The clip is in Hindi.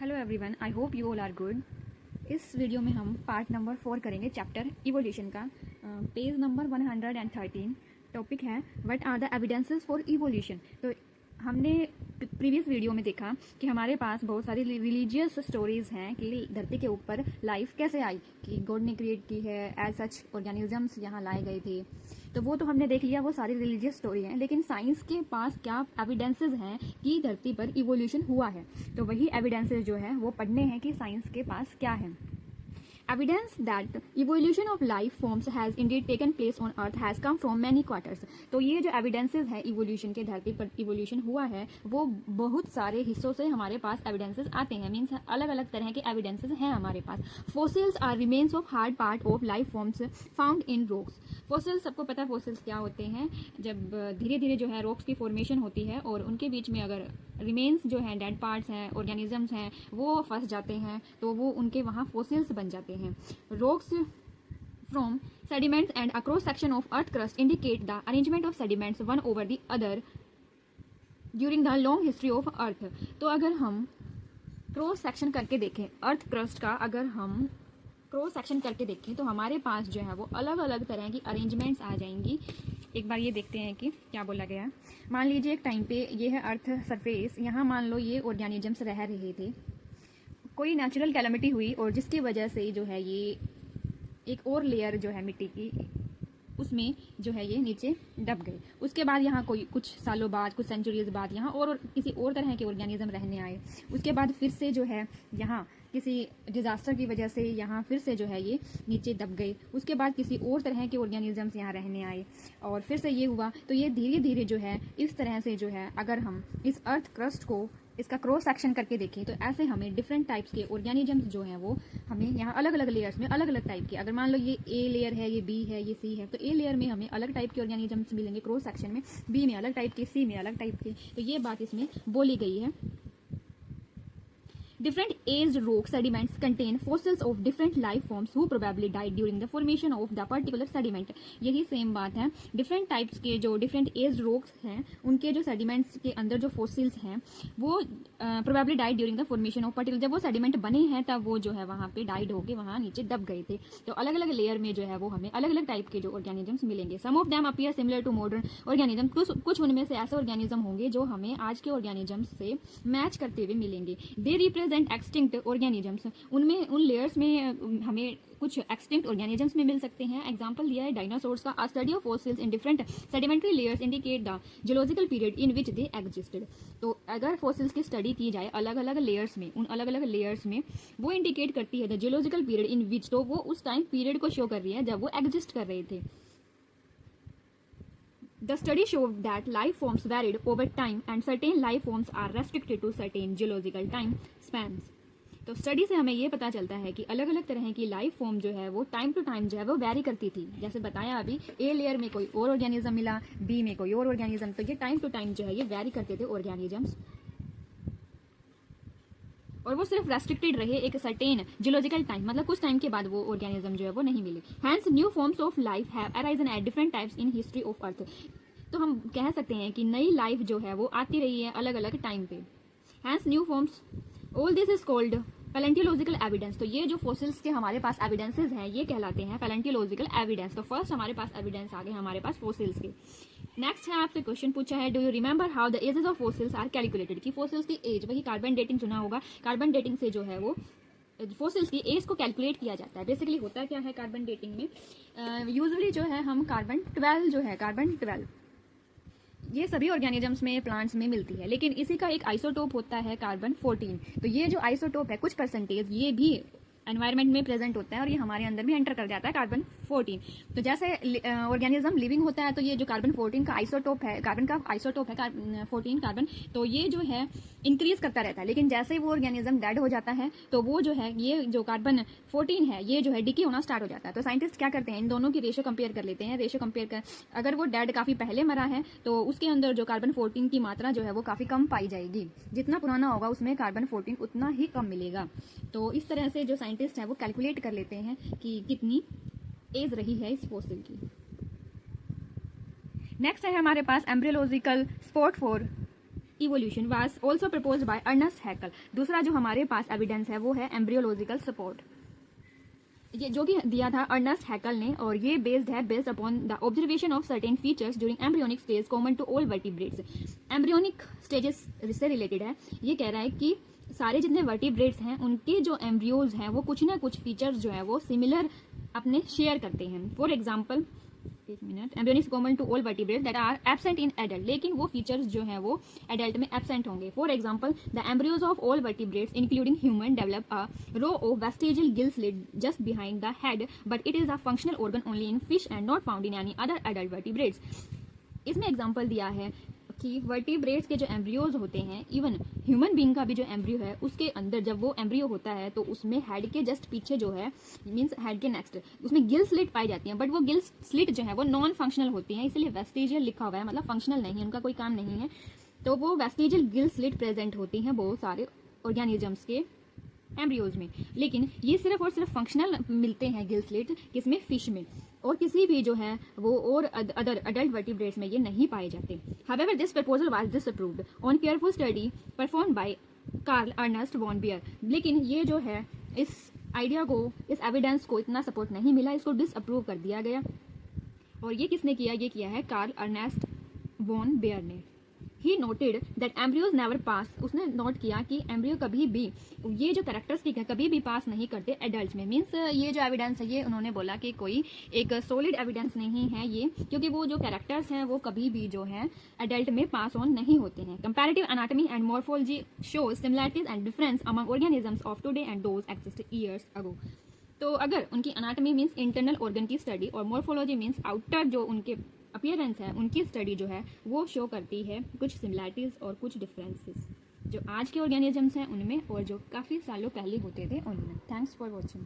Hello everyone, I hope you all are good. इस वीडियो में हम पार्ट नंबर 4 करेंगे, चैप्टर इवोल्यूशन का। Page number 113। टॉपिक है what are the evidences for evolution. तो हमने प्रीवियस वीडियो में देखा कि हमारे पास बहुत सारी रिलीजियस स्टोरीज हैं कि धरती के ऊपर लाइफ कैसे आई, कि गॉड ने क्रिएट की है, एज सच ऑर्गेनिजम्स यहाँ लाए गए थे। तो वो तो हमने देख लिया, वो सारी रिलीजियस स्टोरी हैं। लेकिन साइंस के पास क्या एविडेंसेस हैं कि धरती पर इवोल्यूशन हुआ है, तो वही एविडेंसेस जो है वो पढ़ने हैं कि साइंस के पास क्या है। Evidence that evolution of life forms has indeed taken place on earth has come from many quarters। तो ये जो evidences है evolution के, धरती पर evolution हुआ है, वो बहुत सारे हिस्सों से हमारे पास evidences आते हैं। मीन्स अलग अलग तरह के evidences हैं हमारे पास। Fossils are remains of hard part of life forms found in rocks। fossils, सबको पता है fossils क्या होते हैं। जब धीरे धीरे जो है rocks की formation होती है और उनके बीच में अगर रिमेन्स जो हैं, डेड पार्ट्स हैं, ऑर्गेनिजम्स हैं, वो फंस जाते हैं, तो वो उनके वहाँ फोसिल्स बन जाते हैं। Rocks from sediments and a cross section of earth crust indicate the arrangement of sediments one over the other during the long history of earth. तो अगर हम क्रॉस सेक्शन करके देखें अर्थ क्रस्ट का, अगर हम क्रॉस सेक्शन करके देखें तो हमारे पास जो है वो अलग अलग तरह की अरेंजमेंट्स आ जाएंगी। एक बार ये देखते हैं कि क्या बोला गया है। मान लीजिए एक टाइम पे ये है अर्थ सरफेस, यहाँ मान लो ये ऑर्गेनिजम्स रह रहे थे, कोई नेचुरल कैलामिटी हुई और जिसकी वजह से जो है ये एक और लेयर जो है मिट्टी की, उसमें जो है ये नीचे दब गए। उसके बाद यहाँ कोई कुछ सालों बाद, कुछ सेंचुरीज बाद यहाँ और किसी और तरह के ऑर्गेनिज्म रहने आए। उसके बाद फिर से जो है यहाँ किसी डिजास्टर की वजह से यहाँ फिर से जो है ये नीचे दब गए। उसके बाद किसी और तरह के ऑर्गेनिजम्स यहाँ रहने आए और फिर से ये हुआ। तो ये धीरे धीरे जो है इस तरह से जो है, अगर हम इस अर्थ क्रस्ट को इसका क्रॉस सेक्शन करके देखें तो ऐसे हमें डिफरेंट टाइप्स के ऑर्गेनिजम्स जो हैं वो हमें यहाँ अलग अलग लेयर्स में अलग अलग टाइप के, अगर मान लो ये ए लेयर है, ये बी है, ये सी है, तो ए लेयर में हमें अलग टाइप के ऑर्गेनिजम्स मिलेंगे क्रॉस सेक्शन में, बी में अलग टाइप के, सी में अलग टाइप के। तो ये बात इसमें बोली गई है। Different aged rock sediments contain fossils of different life forms who probably died during the formation of the particular sediment। यही सेम बात है। डिफरेंट टाइप्स के जो डिफरेंट एज्ड रॉक्स हैं, उनके जो सेडिमेंट्स के अंदर जो फोसिल्स हैं वो probably died during the formation of particular, जब वो सेडिमेंट बने हैं तब वो जो है वहाँ पे डाइड होके वहाँ नीचे दब गए थे। तो अलग अलग लेयर में जो है वो हमें अलग अलग टाइप के जो ऑर्गेनिजम्स मिलेंगे। Some of them appear similar to modern organism. कुछ उनमें से ऐसे ऑर्गेनिज्म होंगे जो हमें आज के ऑर्गेनिजम्स से मैच करते हुए मिलेंगे। They represent extinct organisms. उनमें उन लेयर्स में हमें कुछ एक्सटिंक्ट ऑर्गेनिजम्स में मिल सकते हैं। एग्जांपल दिया है डायनासोर्स का। Study of fossils in different sedimentary layers indicate the geological period in which they existed. तो अगर फॉसिल्स की स्टडी की जाए अलग अलग लेयर्स में, उन अलग अलग लेयर्स में, वो इंडिकेट करती है द जियोलॉजिकल पीरियड इन विच, तो वो उस टाइम पीरियड को शो कर रही है जब वो एग्जिस्ट कर रहे थे। The study showed that life forms varied over time and certain life forms are restricted to certain geological time spans। तो स्टडी से हमें ये पता चलता है कि अलग अलग तरह की लाइफ फॉर्म जो है वो टाइम टू टाइम जो है वो वैरी करती थी। जैसे बताया अभी, ए लेयर में कोई और ऑर्गेनिज्म मिला, बी में कोई और ऑर्गेनिज्म, तो ये टाइम टू टाइम जो है ये वैरी करते थे ऑर्गेनिजम्स, और वो सिर्फ रेस्ट्रिक्टेड रहे एक सर्टेन जियोलॉजिकल टाइम, मतलब कुछ टाइम के बाद वो ऑर्गेनिज्म जो है वो नहीं मिले। Hence new forms of life have arisen at different types in history of earth. तो हम कह सकते हैं कि नई लाइफ जो है वो आती रही है अलग अलग टाइम पे। Hence new forms, all this is called palaeontological evidence. तो ये जो फोसिल्स के हमारे पास एविडेंसेस हैं ये कहलाते हैं पैलेंटियोलॉजिकल एविडेंस। तो फर्स्ट हमारे पास एविडेंस आ गए हमारे पास फोसिल्स के। नेक्स्ट है, आपसे क्वेश्चन पूछा है, do you remember how the ages of fossils are calculated. कि फोसिल्स की एज, वही कार्बन डेटिंग सुना होगा, कार्बन डेटिंग से जो है वो फोसिल्स की एज को कैलकुलेट किया जाता है। बेसिकली होता क्या है कार्बन डेटिंग में, यूजुअली जो है हम कार्बन 12 जो है, कार्बन 12 ये सभी ऑर्गेनिजम्स में, प्लांट्स में मिलती है, लेकिन इसी का एक आइसोटोप होता है कार्बन 14। तो ये जो आइसोटोप है कुछ परसेंटेज ये भी एनवायरनमेंट में प्रेजेंट होता है और ये हमारे अंदर भी एंटर कर जाता है कार्बन 14। तो जैसे ऑर्गेनिज्म लिविंग होता है तो ये जो कार्बन 14 का आइसोटोप है, कार्बन का आइसोटोप है 14 कार्बन, तो ये जो है इंक्रीज करता रहता है। लेकिन जैसे ही वो ऑर्गेनिज्म डेड हो जाता है तो वो जो है ये जो कार्बन 14 है ये जो है डिके होना स्टार्ट हो जाता है। तो साइंटिस्ट क्या करते हैं, इन दोनों की रेशो कंपेयर कर लेते हैं। रेशो कंपेयर कर, अगर वो डेड काफी पहले मरा है तो उसके अंदर जो कार्बन 14 की मात्रा जो है वो काफी कम पाई जाएगी। जितना पुराना होगा उसमें कार्बन 14 उतना ही कम मिलेगा। तो इस तरह से जो साइंटिस्ट है वो कैलकुलेट कर लेते हैं कि कितनी एज रही है इस फोसिल की। नेक्स्ट है हमारे पास embryological support for evolution was also proposed by Ernest Haeckel. दूसरा जो हमारे पास एविडेंस है वो है एम्ब्रियोलॉजिकल सपोर्ट, ये जो कि दिया था अर्नेस्ट हैकल ने, और ये based upon the observation of certain features during embryonic stage common to all vertebrates. Embryonic stages से रिलेटेड है। ये कह रहा है कि सारे जितने वर्टिब्रेट्स हैं उनके जो एम्ब्रियोज हैं वो कुछ ना कुछ फीचर्स जो है वो सिमिलर अपने शेयर करते हैं। फॉर एग्जाम्पल, एक minute, embryonic common to all vertebrates that are absent in adult, लेकिन वो फीचर्स जो हैं वो एडल्ट में एब्सेंट होंगे। For example, the embryos of all vertebrates including human develop a row of vestigial gill slit just behind the head, but it is a functional organ only in fish and not found in any other adult vertebrates. इसमें एग्जाम्पल दिया है कि वर्टिब्रेट्स के जो एम्ब्रियोज होते हैं, इवन ह्यूमन बीइंग का भी जो एम्ब्रियो है उसके अंदर जब वो एम्ब्रियो होता है तो उसमें हेड के जस्ट पीछे जो है, मींस हेड के नेक्स्ट, उसमें गिल स्लिट पाई जाती हैं, बट वो गिल स्लिट जो है वो नॉन फंक्शनल होती हैं, इसलिए वेस्टिजियल लिखा हुआ है, मतलब फंक्शनल नहीं है, उनका कोई काम नहीं है। तो वो वेस्टिजियल गिल स्लिट प्रेजेंट होती हैं बहुत सारे ऑर्गेनिजम्स के एम्ब्रियोज में, लेकिन ये सिर्फ और सिर्फ फंक्शनल मिलते हैं गिल स्लिट, किसमें, फिश में, और किसी भी जो है वो और अदर अडल्ट वर्टिब्रेट्स में ये नहीं पाए जाते। However this proposal was disapproved on careful study performed by Karl Ernst von Baer. लेकिन ये जो है इस आइडिया को, इस एविडेंस को इतना सपोर्ट नहीं मिला, इसको डिसअप्रूव कर दिया गया। और ये किसने किया? ये किया है कार्ल अर्नेस्ट वॉन बियर ने। He noted that embryos never पास, उसने नोट किया कि एम्ब्रियो कभी भी ये जो कैरेक्टरिस्टिक है कभी भी पास नहीं करते एडल्ट में। मीन्स ये जो एविडेंस है ये उन्होंने बोला कि कोई एक सॉलिड एविडेंस नहीं है ये, क्योंकि वो जो कैरेक्टर्स हैं वो कभी भी जो है एडल्ट में पास ऑन नहीं होते हैं। Comparative anatomy and morphology shows similarities and difference among organisms of today and those existed years ago. तो अगर उनकी एनाटॉमी मीन्स इंटरनल ऑर्गन की स्टडी और मॉर्फोलॉजी मीन्स आउटर जो उनके अपीयरेंस है उनकी स्टडी जो है वो शो करती है कुछ सिमिलैरिटीज और कुछ डिफरेंसेस जो आज के ऑर्गेनिजम्स हैं उनमें और जो काफ़ी सालों पहले होते थे उनमें। Thanks for watching.